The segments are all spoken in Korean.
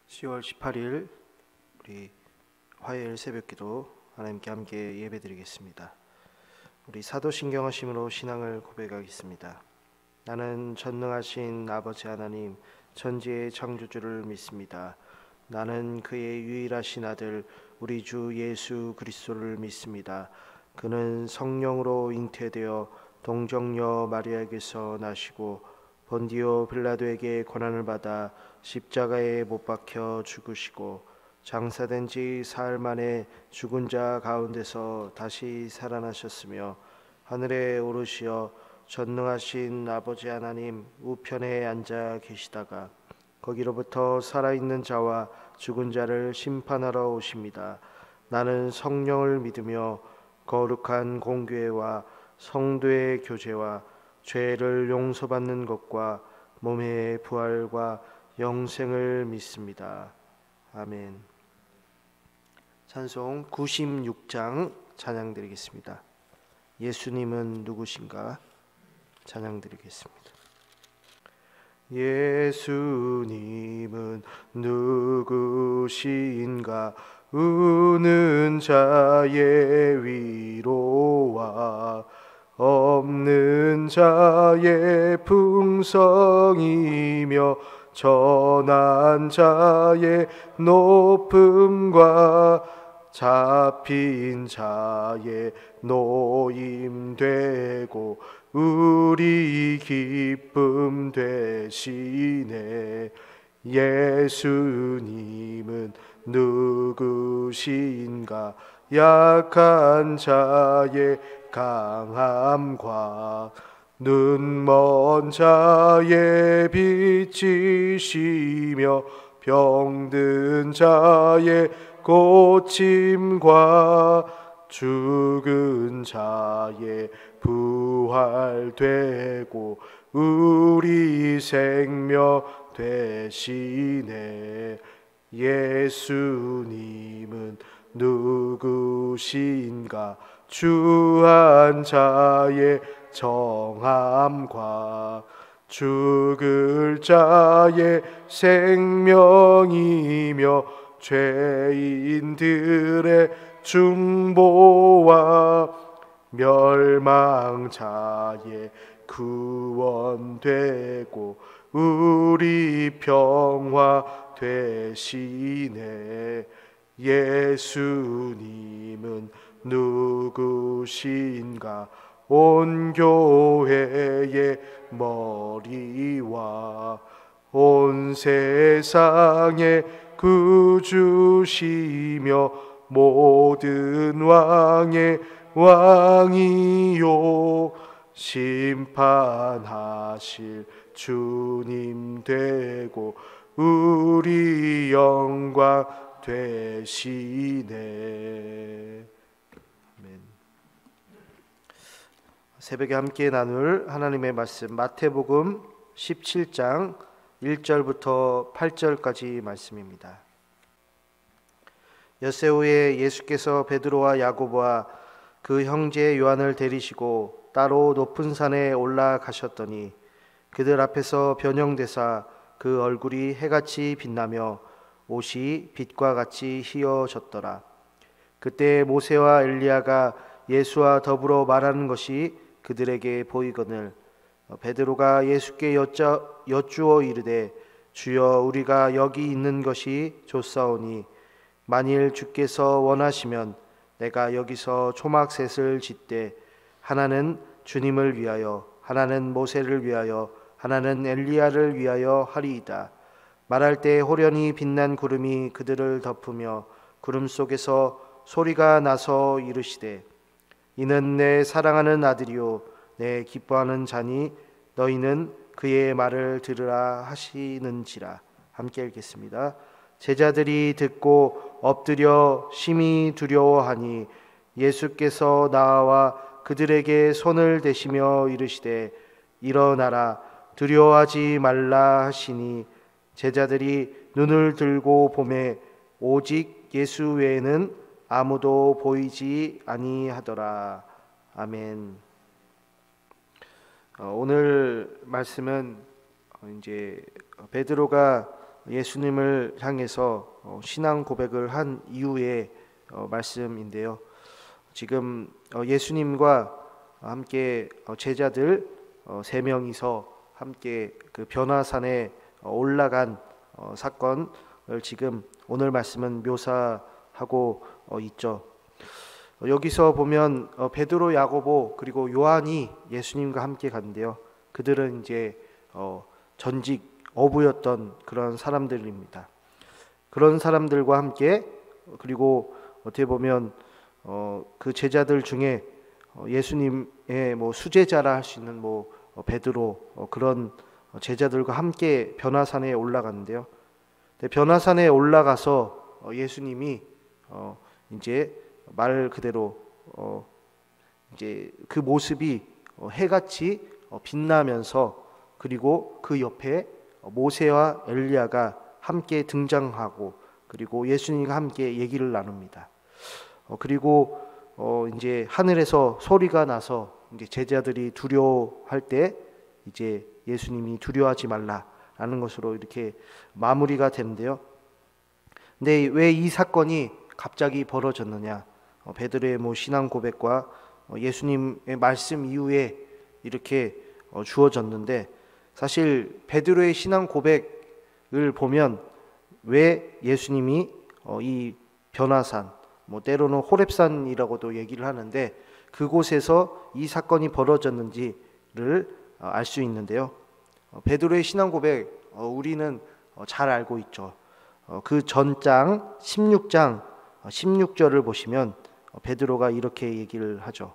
10월 18일 우리 화요일 새벽기도 하나님께 함께 예배드리겠습니다. 우리 사도신경 하심으로 신앙을 고백하겠습니다. 나는 전능하신 아버지 하나님 천지의 창조주를 믿습니다. 나는 그의 유일하신 아들 우리 주 예수 그리스도를 믿습니다. 그는 성령으로 잉태되어 동정녀 마리아에게서 나시고 본디오 빌라도에게 고난을 받아 십자가에 못 박혀 죽으시고 장사된 지 사흘 만에 죽은 자 가운데서 다시 살아나셨으며 하늘에 오르시어 전능하신 아버지 하나님 우편에 앉아 계시다가 거기로부터 살아있는 자와 죽은 자를 심판하러 오십니다. 나는 성령을 믿으며 거룩한 공교회와 성도의 교제와 죄를 용서받는 것과 몸의 부활과 영생을 믿습니다. 아멘. 찬송 96장 찬양드리겠습니다. 예수님은 누구신가 찬양드리겠습니다. 예수님은 누구신가 우는 자의 위로와 없는 자의 풍성이며 전한 자의 높음과 잡힌 자의 노임되고 우리 기쁨 되시네. 예수님은 누구신가 약한 자의 강함과 눈먼 자의 빛이시며 병든 자의 고침과 죽은 자의 부활되고 우리 생명 되시네. 예수님은 누구신가 주한 자의 정함과 죽을 자의 생명이며 죄인들의 중보와 멸망자의 구원되고 우리 평화 되시네. 예수님은 누구신가 온 교회의 머리와 온 세상의 구주시며 모든 왕의 왕이요 심판하실 주님 되고 우리 영광 되시네. 아멘. 새벽에 함께 나눌 하나님의 말씀 마태복음 17장 1절부터 8절까지 말씀입니다. 엿새 후에 예수께서 베드로와 야고보와 그 형제 요한을 데리시고 따로 높은 산에 올라가셨더니 그들 앞에서 변형되사 그 얼굴이 해같이 빛나며 옷이 빛과 같이 희어졌더라. 그때 모세와 엘리야가 예수와 더불어 말하는 것이 그들에게 보이거늘 베드로가 예수께 여쭈어 이르되 주여 우리가 여기 있는 것이 좋사오니 만일 주께서 원하시면 내가 여기서 초막셋을 짓되 하나는 주님을 위하여 하나는 모세를 위하여 하나는 엘리야를 위하여 하리이다. 말할 때 호련히 빛난 구름이 그들을 덮으며 구름 속에서 소리가 나서 이르시되 이는 내 사랑하는 아들이요 내 기뻐하는 자니 너희는 그의 말을 들으라 하시는지라. 함께 읽겠습니다. 제자들이 듣고 엎드려 심히 두려워하니 예수께서 나와 그들에게 손을 대시며 이르시되 일어나라 두려워하지 말라 하시니 제자들이 눈을 들고 보매 오직 예수 외에는 아무도 보이지 아니하더라. 아멘. 오늘 말씀은 이제 베드로가 예수님을 향해서 신앙 고백을 한 이후의 말씀인데요. 지금 예수님과 함께 제자들 3명이서 함께 그 변화산에 올라간 사건을 지금 오늘 말씀은 묘사하고 있죠. 여기서 보면 베드로, 야고보 그리고 요한이 예수님과 함께 갔는데요. 그들은 이제 전직 어부였던 그런 사람들입니다. 그런 사람들과 함께, 그리고 어떻게 보면 그 제자들 중에 예수님의 뭐 수제자라 할 수 있는 뭐 베드로, 그런 제자들과 함께 변화산에 올라갔는데요. 변화산에 올라가서 예수님이 이제 말 그대로 이제 그 모습이 해같이 빛나면서, 그리고 그 옆에 모세와 엘리야가 함께 등장하고, 그리고 예수님과 함께 얘기를 나눕니다. 그리고 이제 하늘에서 소리가 나서 이제 제자들이 두려워할 때 이제 예수님이 두려워하지 말라라는 것으로 이렇게 마무리가 되는데요. 근데 왜 이 사건이 갑자기 벌어졌느냐? 베드로의 뭐 신앙 고백과 예수님의 말씀 이후에 이렇게 주어졌는데, 사실 베드로의 신앙 고백을 보면 왜 예수님이 이 변화산, 뭐 때로는 호렙산이라고도 얘기를 하는데, 그곳에서 이 사건이 벌어졌는지를 알 수 있는데요. 베드로의 신앙 고백 우리는 잘 알고 있죠. 그 전장 16장 16절을 보시면 베드로가 이렇게 얘기를 하죠.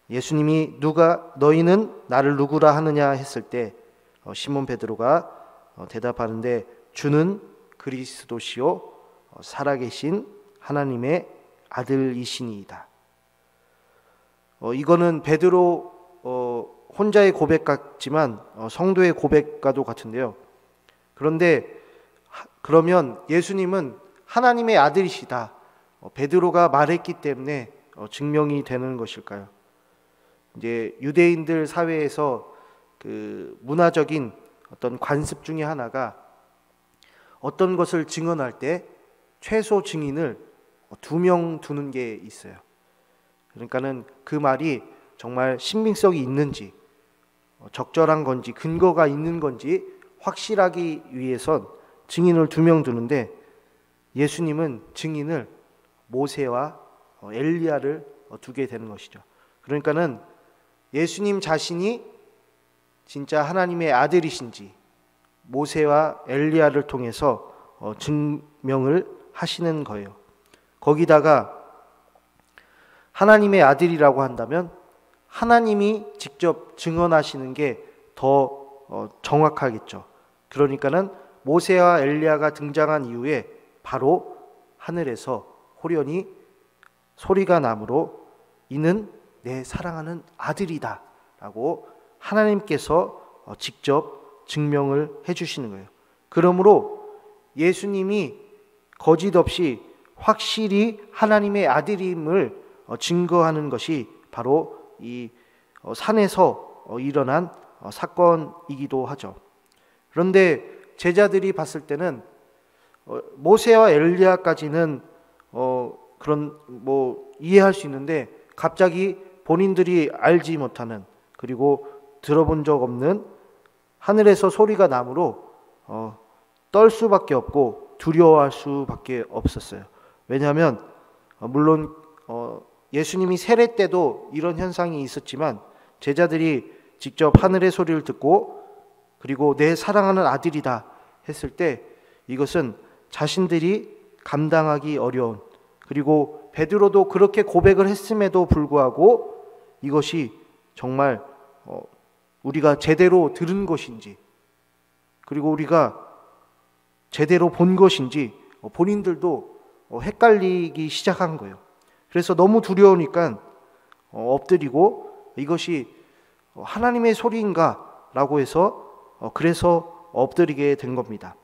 예수님이 너희는 나를 누구라 하느냐 했을 때 시몬 베드로가 대답하는데, 주는 그리스도시요 살아계신 하나님의 아들이시니이다. 이거는 베드로 혼자의 고백 같지만 성도의 고백과도 같은데요. 그런데 그러면 예수님은 하나님의 아들이시다, 베드로가 말했기 때문에 증명이 되는 것일까요? 이제 유대인들 사회에서 그 문화적인 어떤 관습 중에 하나가, 어떤 것을 증언할 때 최소 증인을 2명 두는 게 있어요. 그러니까는 그 말이 정말 신빙성이 있는지, 적절한 건지, 근거가 있는 건지 확실하기 위해선 증인을 2명 두는데, 예수님은 증인을 모세와 엘리야를 두게 되는 것이죠. 그러니까는 예수님 자신이 진짜 하나님의 아들이신지 모세와 엘리야를 통해서 증명을 하시는 거예요. 거기다가 하나님의 아들이라고 한다면 하나님이 직접 증언하시는 게 더 정확하겠죠. 그러니까는 모세와 엘리야가 등장한 이후에 바로 하늘에서 호련히 소리가 나므로 이는 내 사랑하는 아들이다 라고 하나님께서 직접 증명을 해주시는 거예요. 그러므로 예수님이 거짓 없이 확실히 하나님의 아들임을 증거하는 것이 바로 이 산에서 일어난 사건이기도 하죠. 그런데 제자들이 봤을 때는 모세와 엘리야까지는 그런 뭐 이해할 수 있는데, 갑자기 본인들이 알지 못하는, 그리고 들어본 적 없는 하늘에서 소리가 나므로 떨 수밖에 없고 두려워할 수밖에 없었어요. 왜냐하면 물론 예수님이 세례 때도 이런 현상이 있었지만, 제자들이 직접 하늘의 소리를 듣고 그리고 내 사랑하는 아들이다 했을 때 이것은 자신들이 감당하기 어려운, 그리고 베드로도 그렇게 고백을 했음에도 불구하고 이것이 정말 우리가 제대로 들은 것인지, 그리고 우리가 제대로 본 것인지 본인들도 헷갈리기 시작한 거예요. 그래서 너무 두려우니까 엎드리고 이것이 하나님의 소리인가 라고 해서 그래서 엎드리게 된 겁니다.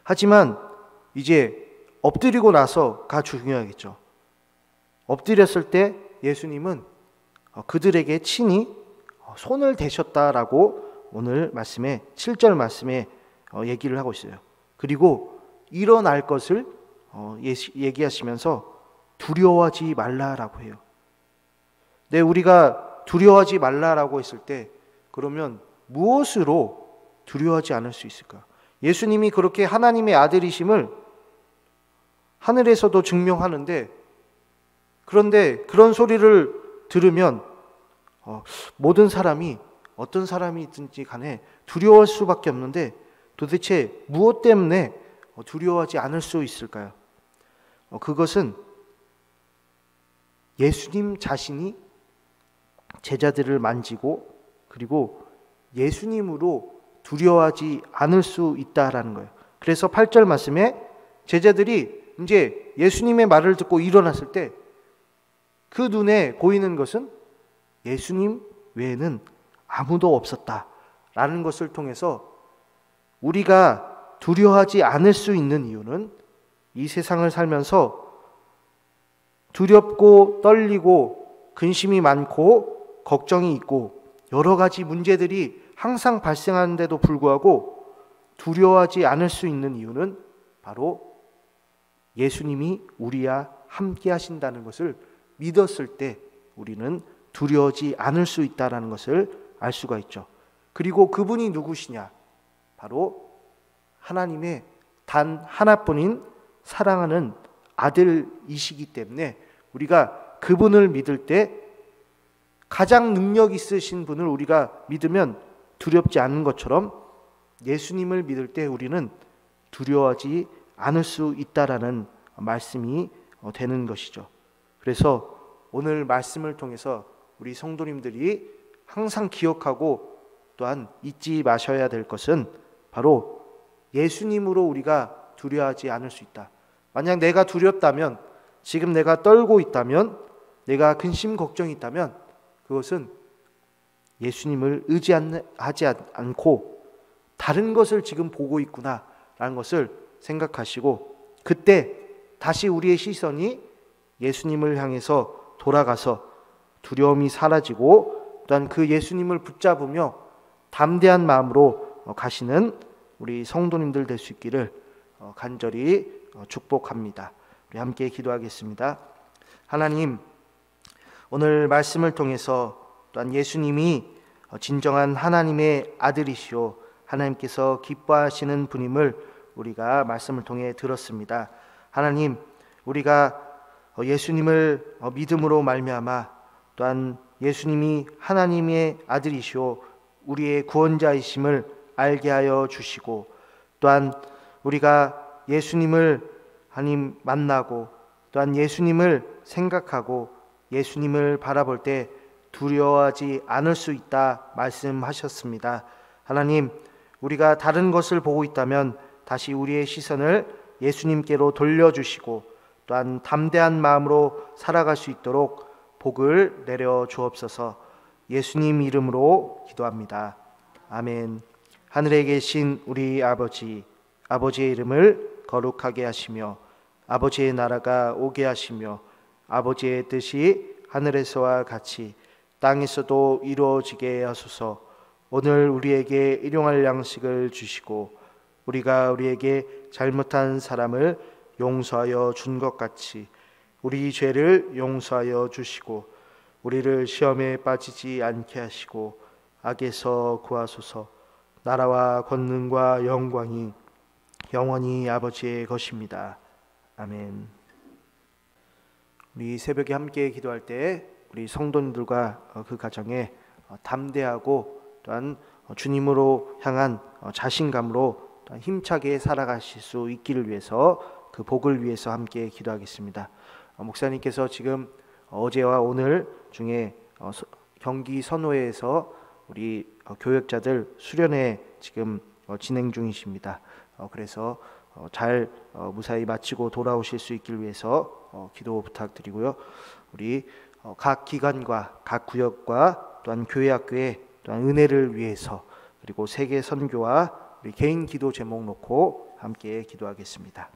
하지만 이제 엎드리고 나서가 중요하겠죠. 엎드렸을 때 예수님은 그들에게 친히 손을 대셨다라고 오늘 말씀에 7절 말씀에 얘기를 하고 있어요. 그리고 일어날 것을 얘기하시면서 두려워하지 말라라고 해요. 네, 우리가 두려워하지 말라라고 했을 때 그러면 무엇으로 두려워하지 않을 수 있을까? 예수님이 그렇게 하나님의 아들이심을 하늘에서도 증명하는데, 그런데 그런 소리를 들으면 모든 사람이 어떤 사람이든지 간에 두려워할 수밖에 없는데 도대체 무엇 때문에 두려워하지 않을 수 있을까요? 그것은 예수님 자신이 제자들을 만지고 그리고 예수님으로 두려워하지 않을 수 있다라는 거예요. 그래서 8절 말씀에 제자들이 이제 예수님의 말을 듣고 일어났을 때 그 눈에 보이는 것은 예수님 외에는 아무도 없었다라는 것을 통해서 우리가 두려워하지 않을 수 있는 이유는 이 세상을 살면서 두렵고 떨리고 근심이 많고 걱정이 있고 여러 가지 문제들이 항상 발생하는데도 불구하고 두려워하지 않을 수 있는 이유는 바로 예수님이 우리와 함께 하신다는 것을 믿었을 때 우리는 두려워하지 않을 수 있다는 것을 알 수가 있죠. 그리고 그분이 누구시냐? 바로 하나님의 단 하나뿐인 사랑하는 아들이시기 때문에 우리가 그분을 믿을 때 가장 능력 있으신 분을 우리가 믿으면 두렵지 않은 것처럼 예수님을 믿을 때 우리는 두려워하지 않을 수 있다라는 말씀이 되는 것이죠. 그래서 오늘 말씀을 통해서 우리 성도님들이 항상 기억하고 또한 잊지 마셔야 될 것은 바로 예수님으로 우리가 두려워하지 않을 수 있다. 만약 내가 두렵다면, 지금 내가 떨고 있다면, 내가 근심 걱정이 있다면 그것은 예수님을 의지하지 않고 다른 것을 지금 보고 있구나라는 것을 생각하시고, 그때 다시 우리의 시선이 예수님을 향해서 돌아가서 두려움이 사라지고 또한 그 예수님을 붙잡으며 담대한 마음으로 가시는 우리 성도님들 될 수 있기를 간절히 축복합니다. 우리 함께 기도하겠습니다. 하나님, 오늘 말씀을 통해서 또한 예수님이 진정한 하나님의 아들이시오 하나님께서 기뻐하시는 분임을 우리가 말씀을 통해 들었습니다. 하나님, 우리가 예수님을 믿음으로 말미암아 또한 예수님이 하나님의 아들이시오 우리의 구원자이심을 알게 하여 주시고, 또한 우리가 예수님을 하나님 만나고 또한 예수님을 생각하고 예수님을 바라볼 때 두려워하지 않을 수 있다 말씀하셨습니다. 하나님, 우리가 다른 것을 보고 있다면 다시 우리의 시선을 예수님께로 돌려주시고 또한 담대한 마음으로 살아갈 수 있도록 복을 내려 주옵소서. 예수님 이름으로 기도합니다. 아멘. 하늘에 계신 우리 아버지, 아버지의 이름을 거룩하게 하시며 아버지의 나라가 오게 하시며 아버지의 뜻이 하늘에서와 같이 땅에서도 이루어지게 하소서. 오늘 우리에게 일용할 양식을 주시고 우리가 우리에게 잘못한 사람을 용서하여 준 것 같이 우리 죄를 용서하여 주시고 우리를 시험에 빠지지 않게 하시고 악에서 구하소서. 나라와 권능과 영광이 영원히 아버지의 것입니다. 아멘. 우리 새벽에 함께 기도할 때 우리 성도님들과 그 가정에 담대하고 또한 주님으로 향한 자신감으로 힘차게 살아가실 수 있기를 위해서 그 복을 위해서 함께 기도하겠습니다. 목사님께서 지금 어제와 오늘 중에 경기 선호회에서 우리 교역자들 수련회 지금 진행 중이십니다. 그래서 잘 무사히 마치고 돌아오실 수 있길 위해서 기도 부탁드리고요. 우리 각 기관과 각 구역과 또한 교회 학교의 또한 은혜를 위해서 그리고 세계 선교와 우리 개인 기도 제목 놓고 함께 기도하겠습니다.